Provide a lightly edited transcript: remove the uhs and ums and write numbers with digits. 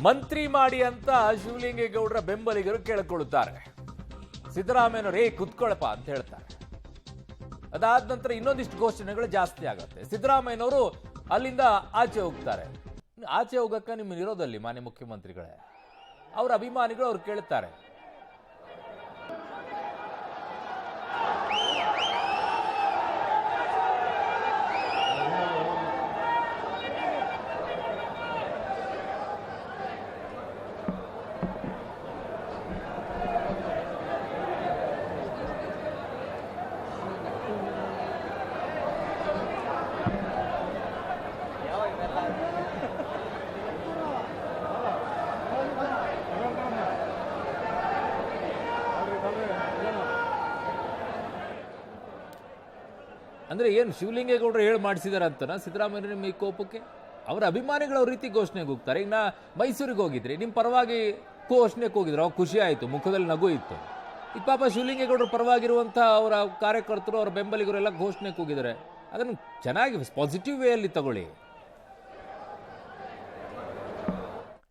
ಮಂತ್ರಿ ಮಾಡಿ ಅಂತ ಶಿವಲಿಂಗೇಗೌಡರ ಬೆಂಬಲಿಗರು ಕೇಳಿಕೊಳ್ಳುತ್ತಾರೆ. ಸಿದ್ದರಾಮಯ್ಯನವರು ಕುತ್ಕೊಳಪ್ಪ ಅಂತ ಹೇಳ್ತಾರೆ. ಅದಾದ ನಂತರ ಇನ್ನೊಂದಿಷ್ಟು ಘೋಷಣೆಗಳು ಜಾಸ್ತಿ ಆಗುತ್ತೆ. ಸಿದ್ದರಾಮಯ್ಯನವರು ಅಲ್ಲಿಂದ ಆಚೆ ಹೋಗ್ತಾರೆ. ಆಚೆ ಹೋಗಕ್ಕ ನಿಮ್ಮ ಇರೋದಲ್ಲಿ ಮಾನ್ಯ ಮುಖ್ಯಮಂತ್ರಿಗಳೇ, ಅವರ ಅಭಿಮಾನಿಗಳು ಅವ್ರು ಕೇಳ್ತಾರೆ. ಅಂದ್ರೆ ಏನು ಶಿವಲಿಂಗೇಗೌಡರು ಹೇಳಿ ಮಾಡಿಸಿದಾರೆ ಅಂತನ ಸಿದ್ದರಾಮಯ್ಯ ನಿಮ್ಮ ಈ ಕೋಪಕ್ಕೆ? ಅವರ ಅಭಿಮಾನಿಗಳು ಅವ್ರ ರೀತಿ ಘೋಷಣೆಗೆ ಹೋಗ್ತಾರೆ. ಈಗ ಮೈಸೂರಿಗೆ ಹೋಗಿದ್ರಿ, ನಿಮ್ಮ ಪರವಾಗಿ ಘೋಷಣೆಗೆ ಹೋಗಿದ್ರು, ಅವಾಗ ಖುಷಿ ಆಯಿತು, ಮುಖದಲ್ಲಿ ನಗು ಇತ್ತು. ಈಗ ಪಾಪ ಶಿವಲಿಂಗೇಗೌಡರ ಪರವಾಗಿರುವಂಥ ಅವರ ಕಾರ್ಯಕರ್ತರು, ಅವರ ಬೆಂಬಲಿಗರು ಎಲ್ಲ ಘೋಷಣೆಗೆ ಹೋಗಿದ್ದಾರೆ. ಅದನ್ನು ಚೆನ್ನಾಗಿ ಪಾಸಿಟಿವ್ ವೇಯಲ್ಲಿ ತಗೊಳ್ಳಿ.